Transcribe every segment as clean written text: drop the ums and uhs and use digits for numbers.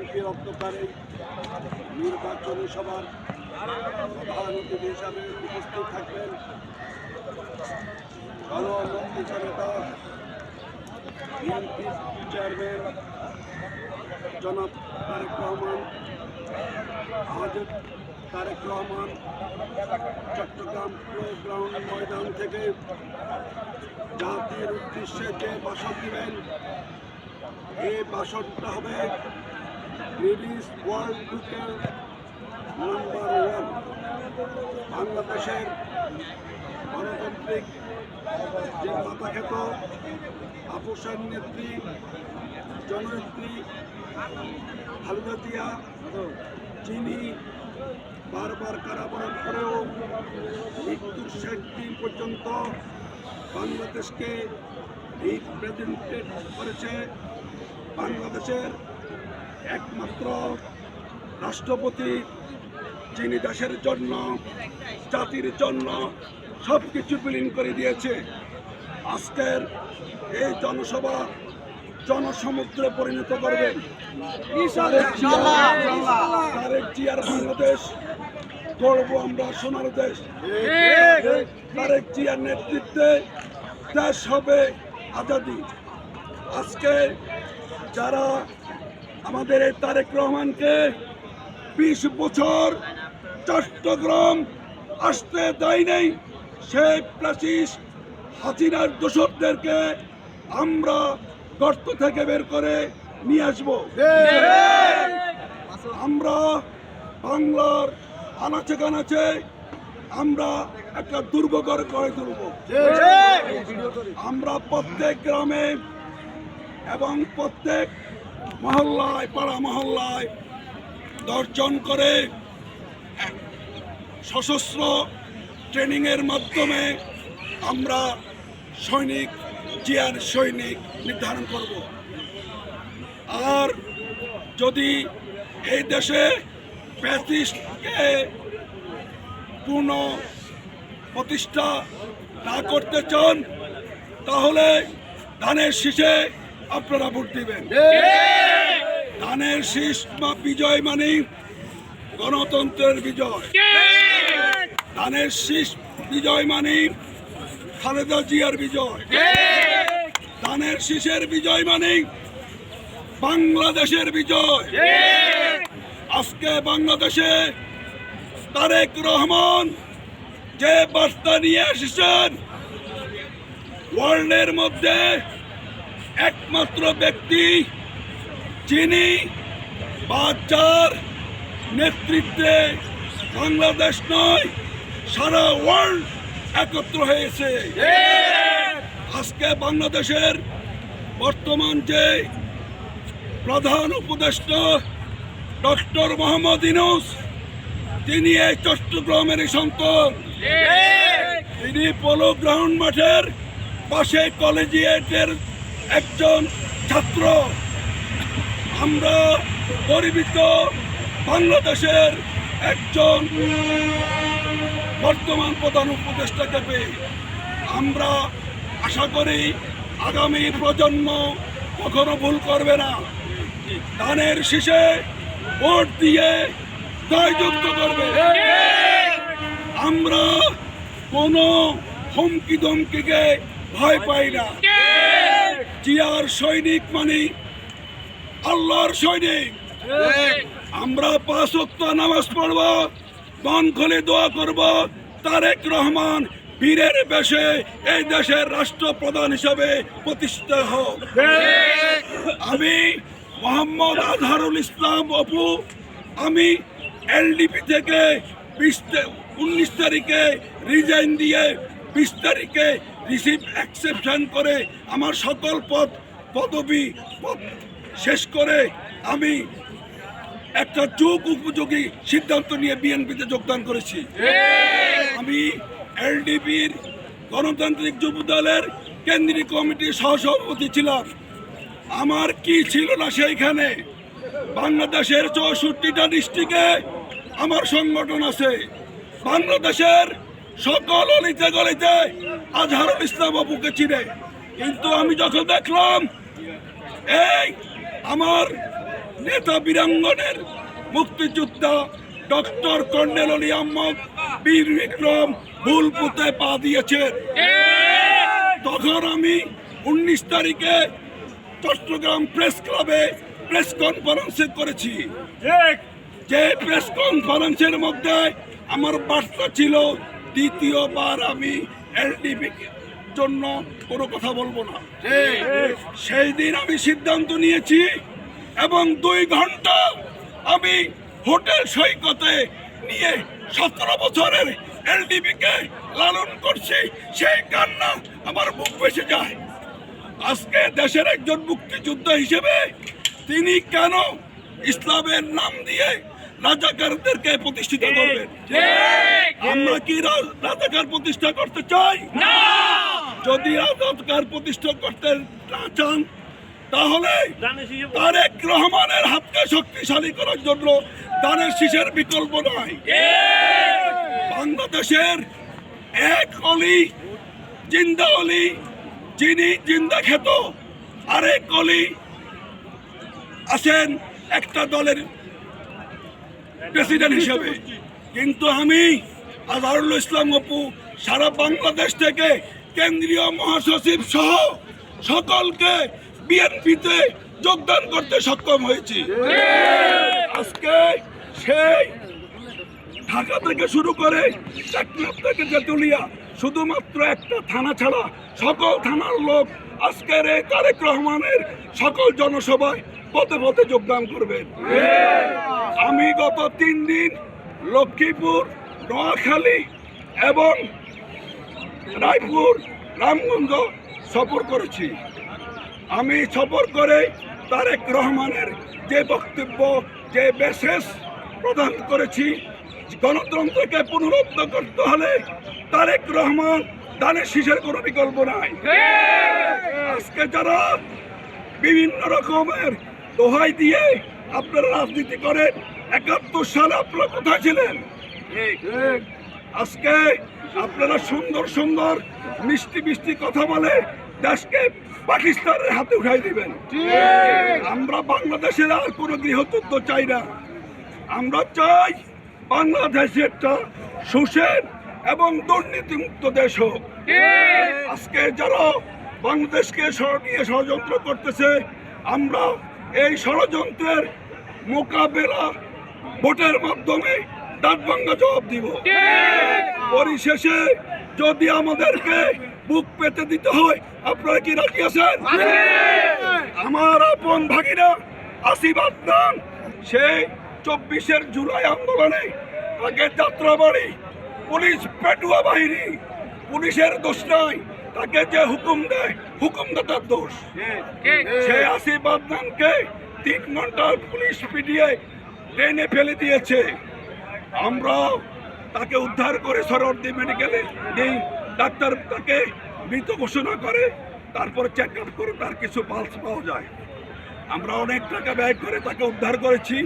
বিএনপির অধ্যকারে নির্বাচনী সভার প্রধান অতিথি হিসাবে উপস্থিত থাকবেন গণমন্ত্রী নেতা বিএনপির চেয়ারম্যান জনাব তারেক রহমান। আমাদের তারেক রহমান চট্টগ্রাম গ্রাউন্ড ময়দান থেকে জাতির উদ্দেশ্যে যে ভাষণ দিবেন, এই ভাষণটা হবে রিলিজ ওয়ার্ল্ড বুকের নাম্বার 1। বাংলাদেশের গণতান্ত্রিক যে মাথাখ্যাত আপোষের নেত্রী জননেত্রী খালেদা জিয়া, যিনি বারবার কারাবরণ করেও মৃত্যুর শেষ দিন পর্যন্ত বাংলাদেশকে রিপ্রেজেন্টেড করেছে। বাংলাদেশের একমাত্র রাষ্ট্রপতি, যিনি দেশের জন্য জাতির জন্য সব কিছু বিলীন করে দিয়েছে। আজকের এই জনসভা জনসমুদ্রে পরিণত করবেন তারেক জিয়ার বাংলাদেশ, গড়ব আমরা সোনার দেশ। তারেক জিয়ার নেতৃত্বে দেশ হবে আজাদি। আজকে যারা আমাদের এই তারেক রহমানকে 20 বছর চট্টগ্রাম আসতে দেয় নাই, সেই প্রাচীস হাসিনার দোসরদেরকে আমরা গর্ত থেকে বের করে নিয়ে আসবো। আমরা বাংলার আনাচে কানাচে আমরা একটা দুর্গ গড়ে তুলব। আমরা প্রত্যেক গ্রামে এবং প্রত্যেক মহল্লায়, পাড়া মহল্লায় 10 জন করে সশস্ত্র ট্রেনিংয়ের মাধ্যমে আমরা সৈনিক, জিয়ার সৈনিক নির্ধারণ করব। আর যদি এই দেশে প্যাসিস্টকে পূর্ণ প্রতিষ্ঠা না করতে চান, তাহলে ধানের শীষে আপনারা ভোট দিবেন। ধানের শীষ বা বিজয় মানে গণতন্ত্রের বিজয়। ধানের শীষ বিজয় মানে খালেদা জিয়ার বিজয়। ধানের শীষের বিজয় মানে বাংলাদেশের বিজয়। আজকে বাংলাদেশে তারেক রহমান যে বার্তা নিয়ে এসেছেন, ওয়ার্ল্ডের মধ্যে একমাত্র ব্যক্তি যিনি বাচ্চার নেতৃত্বে বাংলাদেশ নয়, সারা ওয়ার্ল্ড একত্র হয়েছে। আজকে বাংলাদেশের বর্তমান যে প্রধান উপদেষ্টা ডক্টর মোহাম্মদ ইউনূস, তিনি এই চট্টগ্রামের সন্তান। তিনি পোলো গ্রাউন্ড মাঠের পাশে কলেজিয়েটের একজন ছাত্র। আমরা গর্বিত বাংলাদেশের একজন বর্তমান প্রধান উপদেষ্টাকে পেয়ে। আমরা আশা করি আগামী প্রজন্ম কখনো ভুল করবে না। ধানের শীষে ভোট দিয়ে জয়যুক্ত করবে। আমরা কোনো হুমকি ধমকিকে ভয় পাই না। জিয়ার সৈনিক মানে আল্লাহর সৈনিক। আমরা 5 ওয়াক্ত নামাজ পড়ব, মন খুলে দোয়া করব, তারেক রহমান বীরের বেশে এই দেশের রাষ্ট্রপ্রধান হিসাবে প্রতিষ্ঠা হোক। আমি মোহাম্মদ আজহারুল ইসলাম অপু, আমি এলডিপি থেকে 19 তারিখে রিজাইন দিয়ে 20 তারিখে রিসিভ অ্যাকসেপশন করে আমার সকল পদবি শেষ করে আমি একটা যোগ উপযোগী সিদ্ধান্ত নিয়ে বিএনপিতে যোগদান করেছি। আমি এলডিপির গণতান্ত্রিক যুব দলের কেন্দ্রীয় কমিটির সহসভাপতি ছিলাম। আমার কি ছিল না সেইখানে? বাংলাদেশের 64টা ডিস্ট্রিক্টে আমার সংগঠন আছে। বাংলাদেশের সকল অলিতে গলিতে আজহারুল ইসলাম অপুকে চিনে। কিন্তু আমি যখন দেখলাম এই আমার নেতা বীরাঙ্গনের মুক্তিযোদ্ধা ডক্টর কর্নেল অলি আহমদ বীর বিক্রম ভুল পুঁতে পা দিয়েছে। তখন আমি 19 তারিখে চট্টগ্রাম প্রেস ক্লাবে প্রেস কনফারেন্স করেছি। যে প্রেস কনফারেন্সের মধ্যে আমার বার্তা ছিল দ্বিতীয়বার আমি এলডিপি জন্য কোনো কথা বলবো না। সেই দিন আমি সিদ্ধান্ত নিয়েছি এবং 2 ঘন্টা আমি হোটেল সৈকতে নিয়ে 17 বছরের এলডিপিকে লালন করছি। সেই কান্না আমার বুক ভেসে যায়। আজকে দেশের একজন মুক্তিযোদ্ধা হিসেবে তিনি কেন ইসলামের নাম দিয়ে রাজাকারদেরকে প্রতিষ্ঠিত করবেন? আমরা কি রাজাকার প্রতিষ্ঠা করতে চাই? যদি রাজাকার প্রতিষ্ঠা করতে না চান তাহলে তারেক রহমানের হাতকে শক্তিশালী করার জন্য দানের শীষের বিকল্প নাই। বাংলাদেশের এক অলি জিন্দা অলি, যিনি জিন্দা খ্যাত, আরেক অলি আছেন একটা দলের প্রেসিডেন্ট হিসেবে। কিন্তু আমি আজহারুল ইসলাম অপু সারা বাংলাদেশ থেকে কেন্দ্রীয় মহাসচিব সহ সকলকে বিএনপিতে যোগদান করতে সক্ষম হয়েছি। আজকে সেই ঢাকা থেকে শুরু করে টেকনাফ থেকে তেতুলিয়া শুধুমাত্র একটা থানা ছাড়া সকল থানার লোক আজকের এই তারেক রহমানের সকল জনসভায় পথে পথে যোগদান করবেন। আমি গত 3 দিন লক্ষ্মীপুর, নোয়াখালী এবং রায়পুর, রামগঞ্জ সফর করেছি। আমি সফর করে তারেক রহমানের যে বক্তব্য, যে মেসেজ প্রদান করেছি, গণতন্ত্রকে পুনরুদ্ধার করতে হলে তারেক রহমান দানের শীষের কোনো বিকল্প নাই। আজকে যারা বিভিন্ন রকমের দোহাই দিয়ে আপনারা রাজনীতি করেন, 71 সালে আপনারা কোথায় ছিলেন? আজকে আপনারা সুন্দর সুন্দর মিষ্টি মিষ্টি কথা বলে দেশকে পাকিস্তানের হাতে উঠাই দিবেন। আমরা বাংলাদেশের আর কোনো গৃহযুদ্ধ চাই না। আমরা চাই বাংলাদেশের একটা সুশীল এবং দুর্নীতিমুক্ত দেশ হোক। আজকে যারা বাংলাদেশকে নিয়ে ষড়যন্ত্র করতেছে, আমরা এই ষড়যন্ত্রের মোকাবেলা ভোটের মাধ্যমে দাঁত ভাঙ্গা জবাব দিব। পরিশেষে যদি আমাদেরকে বুক পেতে দিতে হয়, আপনারা কি রাজি আছেন? আমার আপন ভাগিনা আসিফ আদনান সেই 24 জুলাই আন্দোলনে আগে যাত্রাবাড়ি পুলিশ পেটুয়া বাহিনী, পুলিশের দোষ নাই, তাকে যে হুকুম দেয় হুকুমদাতার দোষ। সেই আসিফ আদনানকে 3 ঘন্টা পুলিশ পিটিয়ে ট্রেনে ফেলে দিয়েছে। আমরা তাকে উদ্ধার করে সরওয়ার্দী মেডিকেলে নেই, ডাক্তার তাকে মৃত ঘোষণা করে, তারপর চেক আপ করে তার কিছু পালস পাওয়া যায়। আমরা অনেক টাকা ব্যয় করে তাকে উদ্ধার করেছি।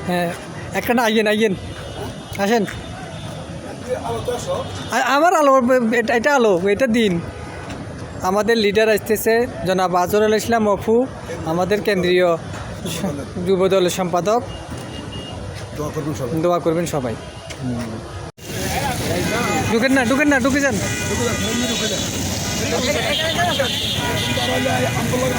হ্যাঁ, একটা না আইয়েন আসেন। আমার আলো, এটা আলো, এটা দিন। আমাদের লিডার আসতেছে জনাব আজহারুল ইসলাম অপু, আমাদের কেন্দ্রীয় যুব দলের সম্পাদক। দোয়া করবেন সবাই। ঢুকেন না ঢুকে যান। আন্দোলন